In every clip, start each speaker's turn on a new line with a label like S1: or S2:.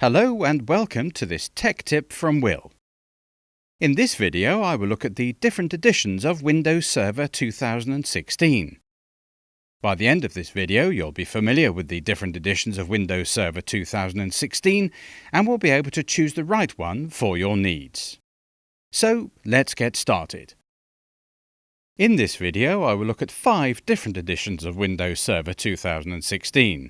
S1: Hello and welcome to this tech tip from Will. In this video I will look at the different editions of Windows Server 2016. By the end of this video you'll be familiar with the different editions of Windows Server 2016 and will be able to choose the right one for your needs. So let's get started. In this video I will look at 5 different editions of Windows Server 2016.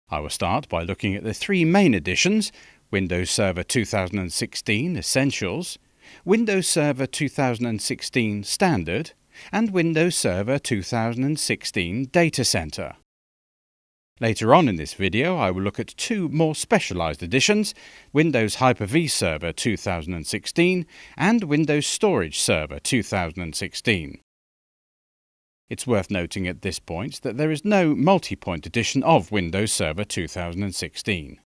S1: I will start by looking at the 3 main editions: Windows Server 2016 Essentials, Windows Server 2016 Standard, and Windows Server 2016 Data Center. Later on in this video I will look at 2 more specialized editions: Windows Hyper-V Server 2016 and Windows Storage Server 2016. It's worth noting at this point that there is no multi-point edition of Windows Server 2016.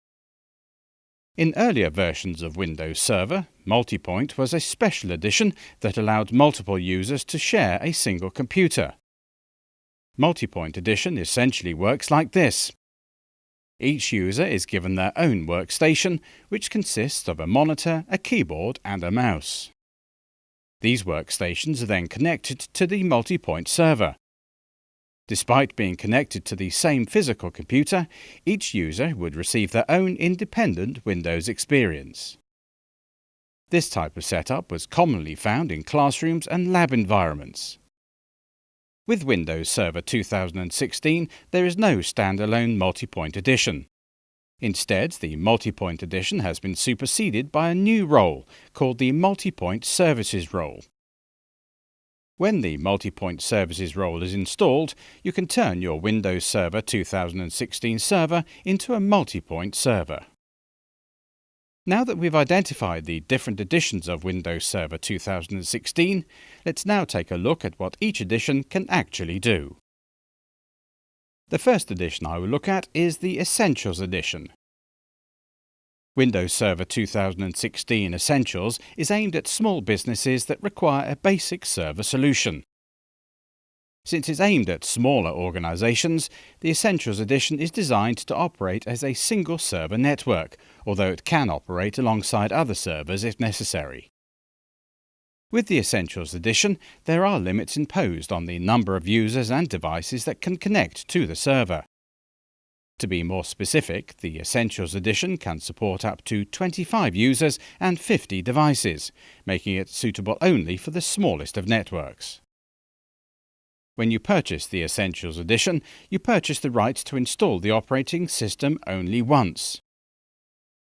S1: In earlier versions of Windows Server, multi-point was a special edition that allowed multiple users to share a single computer. Multi-point edition essentially works like this. Each user is given their own workstation, which consists of a monitor, a keyboard, and a mouse. These workstations are then connected to the multi-point server. Despite being connected to the same physical computer, each user would receive their own independent Windows experience. This type of setup was commonly found in classrooms and lab environments. With Windows Server 2016, there is no standalone multi-point edition. Instead, the multi-point edition has been superseded by a new role called the Multi-Point Services role. When the Multi-Point Services role is installed, you can turn your Windows Server 2016 server into a multi-point server. Now that we've identified the different editions of Windows Server 2016, let's now take a look at what each edition can actually do. The first edition I will look at is the Essentials edition. Windows Server 2016 Essentials is aimed at small businesses that require a basic server solution. Since it's aimed at smaller organizations, the Essentials edition is designed to operate as a single server network, although it can operate alongside other servers if necessary. With the Essentials edition, there are limits imposed on the number of users and devices that can connect to the server. To be more specific, the Essentials edition can support up to 25 users and 50 devices, making it suitable only for the smallest of networks. When you purchase the Essentials edition, you purchase the right to install the operating system only once.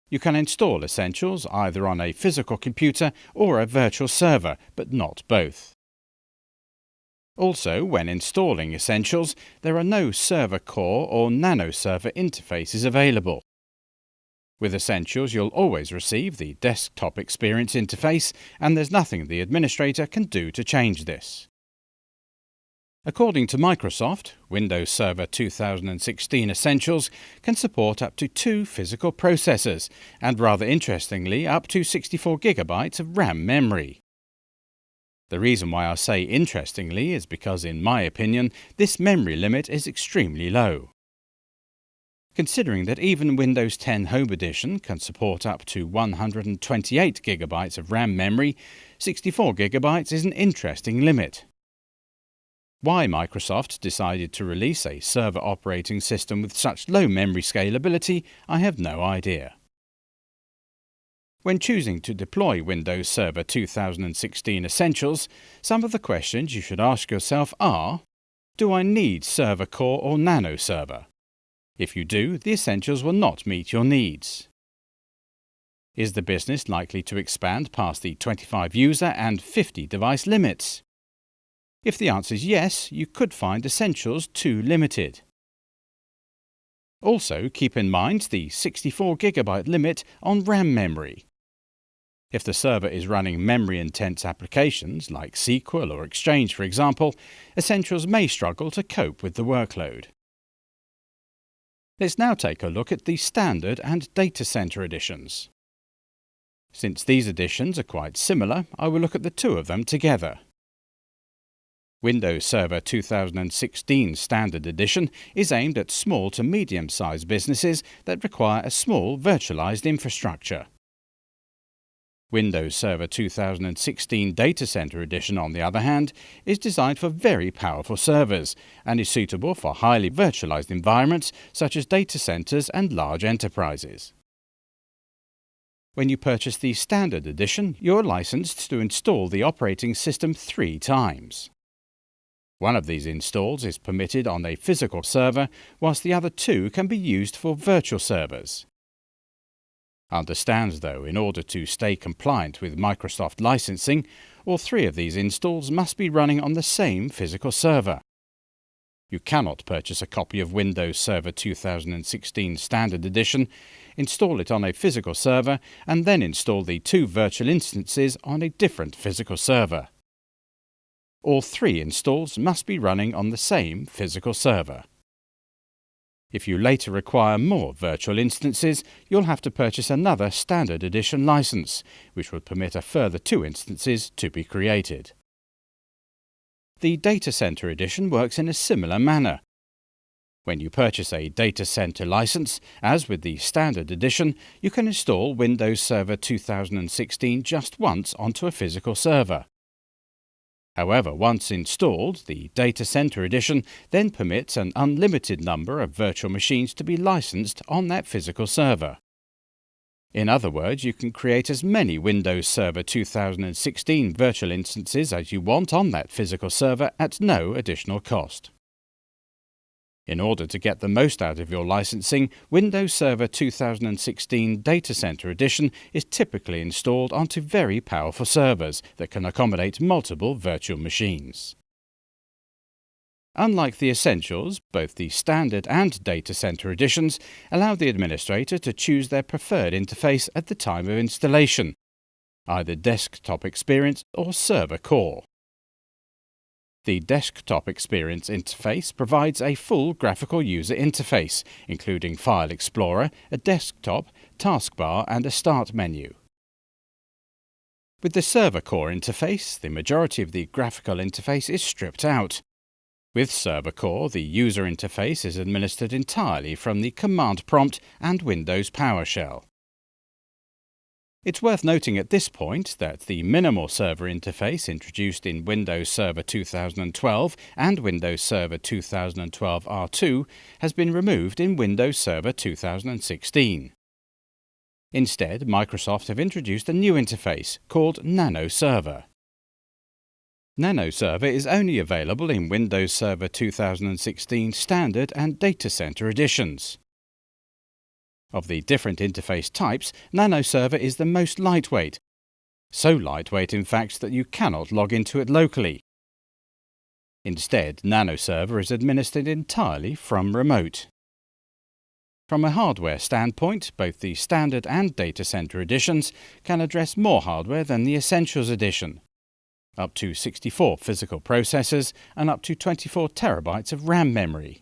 S1: You can install Essentials either on a physical computer or a virtual server, but not both. Also, when installing Essentials, there are no server core or nano server interfaces available. With Essentials, you'll always receive the desktop experience interface, and there's nothing the administrator can do to change this. According to Microsoft, Windows Server 2016 Essentials can support up to 2 physical processors and, rather interestingly, up to 64 GB of RAM memory. The reason why I say interestingly is because, in my opinion, this memory limit is extremely low. Considering that even Windows 10 Home Edition can support up to 128 GB of RAM memory, 64 GB is an interesting limit. Why Microsoft decided to release a server operating system with such low memory scalability, I have no idea. When choosing to deploy Windows Server 2016 Essentials, some of the questions you should ask yourself are: do I need server core or nano server? If you do, the Essentials will not meet your needs. Is the business likely to expand past the 25 user and 50 device limits? If the answer is yes, you could find Essentials too limited. Also, keep in mind the 64 GB limit on RAM memory. If the server is running memory-intense applications like SQL or Exchange, for example, Essentials may struggle to cope with the workload. Let's now take a look at the Standard and Data Center editions. Since these editions are quite similar, I will look at the 2 of them together. Windows Server 2016 Standard Edition is aimed at small to medium-sized businesses that require a small virtualized infrastructure. Windows Server 2016 Data Center Edition, on the other hand, is designed for very powerful servers and is suitable for highly virtualized environments such as data centers and large enterprises. When you purchase the Standard Edition, you're licensed to install the operating system 3 times. One of these installs is permitted on a physical server, whilst the other 2 can be used for virtual servers. Understand, though, in order to stay compliant with Microsoft licensing, all 3 of these installs must be running on the same physical server. You cannot purchase a copy of Windows Server 2016 Standard Edition, install it on a physical server, and then install the 2 virtual instances on a different physical server. All 3 installs must be running on the same physical server. If you later require more virtual instances, you'll have to purchase another Standard Edition license, which would permit a further 2 instances to be created. The Data Center Edition works in a similar manner. When you purchase a data center license, as with the Standard Edition, you can install Windows Server 2016 just once onto a physical server. However, once installed, the Data Center Edition then permits an unlimited number of virtual machines to be licensed on that physical server. In other words, you can create as many Windows Server 2016 virtual instances as you want on that physical server at no additional cost. In order to get the most out of your licensing, Windows Server 2016 Data Center Edition is typically installed onto very powerful servers that can accommodate multiple virtual machines. Unlike the Essentials, both the Standard and Data Center Editions allow the administrator to choose their preferred interface at the time of installation, either Desktop Experience or Server Core. The Desktop Experience interface provides a full graphical user interface, including File Explorer, a desktop, taskbar, and a Start menu. With the Server Core interface, the majority of the graphical interface is stripped out. With Server Core, the user interface is administered entirely from the command prompt and Windows PowerShell. It's worth noting at this point that the minimal server interface introduced in Windows Server 2012 and Windows Server 2012 R2 has been removed in Windows Server 2016. Instead, Microsoft have introduced a new interface called Nano Server. Nano Server is only available in Windows Server 2016 Standard and Data Center Editions. Of the different interface types, Nano Server is the most lightweight. So lightweight, in fact, that you cannot log into it locally. Instead, Nano Server is administered entirely from remote. From a hardware standpoint, both the Standard and Data Center Editions can address more hardware than the Essentials Edition, up to 64 physical processors and up to 24 terabytes of RAM memory.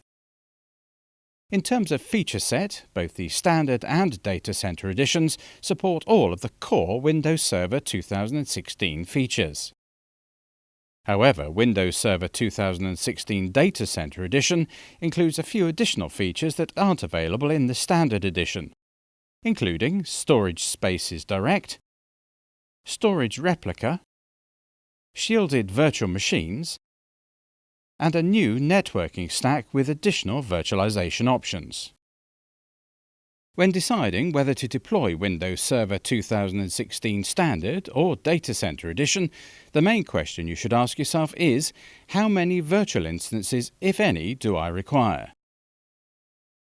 S1: In terms of feature set, both the Standard and Data Center Editions support all of the core Windows Server 2016 features. However, Windows Server 2016 Data Center Edition includes a few additional features that aren't available in the Standard Edition, including Storage Spaces Direct, Storage Replica, Shielded Virtual Machines, and a new networking stack with additional virtualization options. When deciding whether to deploy Windows Server 2016 Standard or Data Center Edition, the main question you should ask yourself is, how many virtual instances, if any, do I require?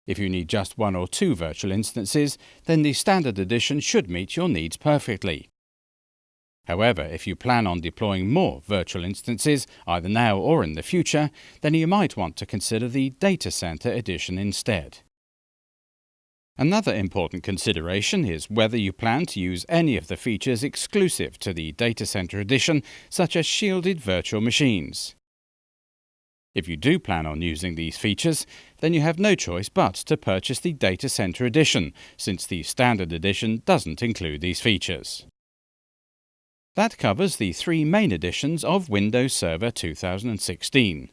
S1: If you need just 1 or 2 virtual instances, then the Standard Edition should meet your needs perfectly. However, if you plan on deploying more virtual instances, either now or in the future, then you might want to consider the Data Center Edition instead. Another important consideration is whether you plan to use any of the features exclusive to the Data Center Edition, such as shielded virtual machines. If you do plan on using these features, then you have no choice but to purchase the Data Center Edition, since the Standard Edition doesn't include these features. That covers the three main editions of Windows Server 2016.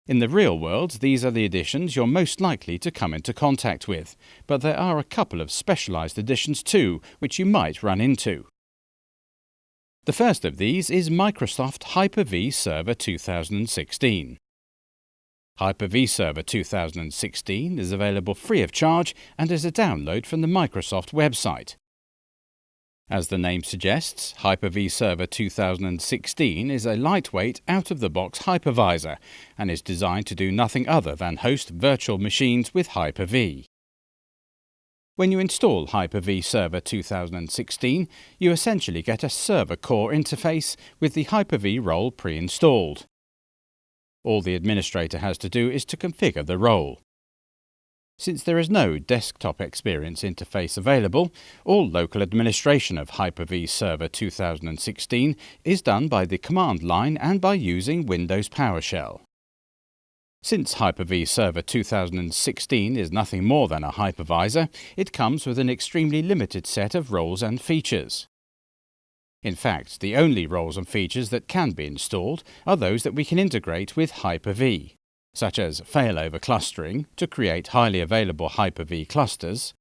S1: In the real world, these are the editions you're most likely to come into contact with, but there are a couple of specialized editions too, which you might run into. The first of these is Microsoft Hyper-V Server 2016. Hyper-V Server 2016 is available free of charge and is a download from the Microsoft website. As the name suggests, Hyper-V Server 2016 is a lightweight, out-of-the-box hypervisor and is designed to do nothing other than host virtual machines with Hyper-V. When you install Hyper-V Server 2016, you essentially get a server core interface with the Hyper-V role pre-installed. All the administrator has to do is to configure the role. Since there is no desktop experience interface available, all local administration of Hyper-V Server 2016 is done by the command line and by using Windows PowerShell. Since Hyper-V Server 2016 is nothing more than a hypervisor, it comes with an extremely limited set of roles and features. In fact, the only roles and features that can be installed are those that we can integrate with Hyper-V, such as failover clustering to create highly available Hyper-V clusters,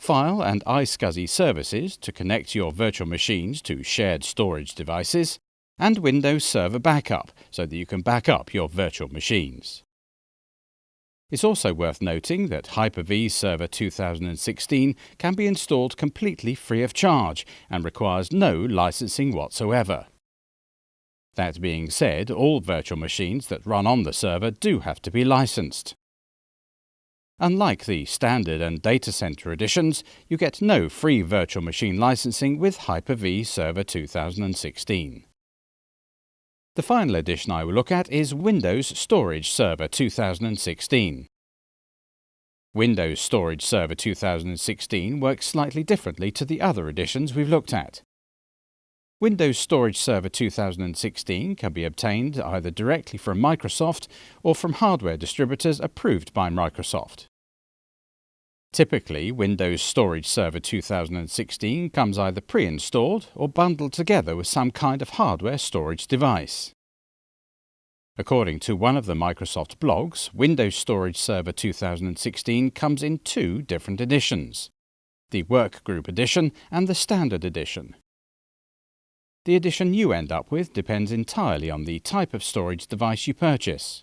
S1: file and iSCSI services to connect your virtual machines to shared storage devices, and Windows Server Backup so that you can back up your virtual machines. It's also worth noting that Hyper-V Server 2016 can be installed completely free of charge and requires no licensing whatsoever. That being said, all virtual machines that run on the server do have to be licensed. Unlike the Standard and Data Center editions, you get no free virtual machine licensing with Hyper-V Server 2016. The final edition I will look at is Windows Storage Server 2016. Windows Storage Server 2016 works slightly differently to the other editions we've looked at. Windows Storage Server 2016 can be obtained either directly from Microsoft or from hardware distributors approved by Microsoft. Typically, Windows Storage Server 2016 comes either pre-installed or bundled together with some kind of hardware storage device. According to one of the Microsoft blogs, Windows Storage Server 2016 comes in two different editions, the Workgroup Edition and the Standard Edition. The edition you end up with depends entirely on the type of storage device you purchase.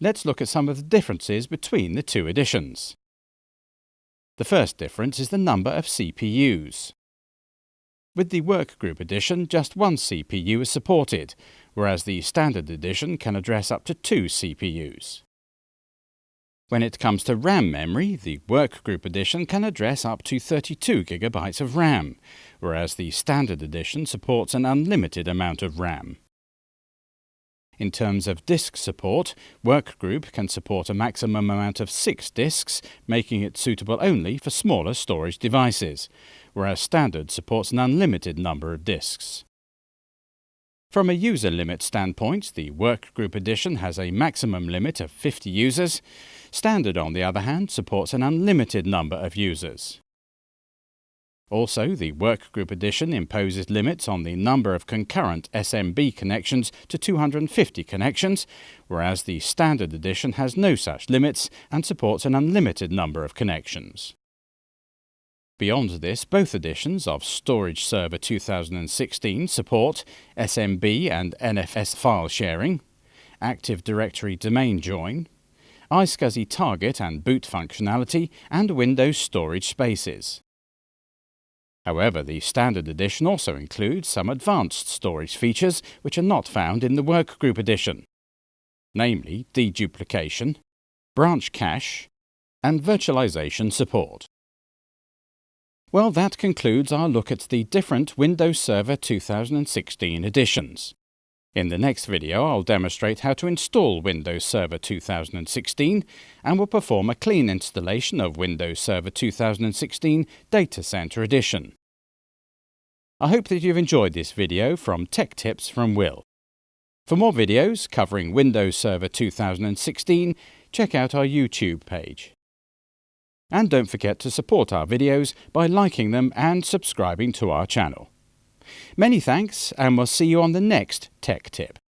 S1: Let's look at some of the differences between the two editions. The first difference is the number of CPUs. With the Workgroup Edition, just one CPU is supported, whereas the Standard Edition can address up to two CPUs. When it comes to RAM memory, the Workgroup Edition can address up to 32 GB of RAM, whereas the Standard Edition supports an unlimited amount of RAM. In terms of disk support, Workgroup can support a maximum amount of 6 disks, making it suitable only for smaller storage devices, whereas Standard supports an unlimited number of disks. From a user limit standpoint, the Workgroup Edition has a maximum limit of 50 users. Standard, on the other hand, supports an unlimited number of users. Also, the Workgroup Edition imposes limits on the number of concurrent SMB connections to 250 connections, whereas the Standard Edition has no such limits and supports an unlimited number of connections. Beyond this, both editions of Storage Server 2016 support SMB and NFS file sharing, Active Directory domain join, iSCSI target and boot functionality, and Windows storage spaces. However, the Standard Edition also includes some advanced storage features which are not found in the Workgroup Edition, namely deduplication, branch cache, and virtualization support. Well, that concludes our look at the different Windows Server 2016 editions. In the next video, I'll demonstrate how to install Windows Server 2016 and will perform a clean installation of Windows Server 2016 Data Center Edition. I hope that you've enjoyed this video from Tech Tips from Will. For more videos covering Windows Server 2016, check out our YouTube page. And don't forget to support our videos by liking them and subscribing to our channel. Many thanks, and we'll see you on the next Tech Tip.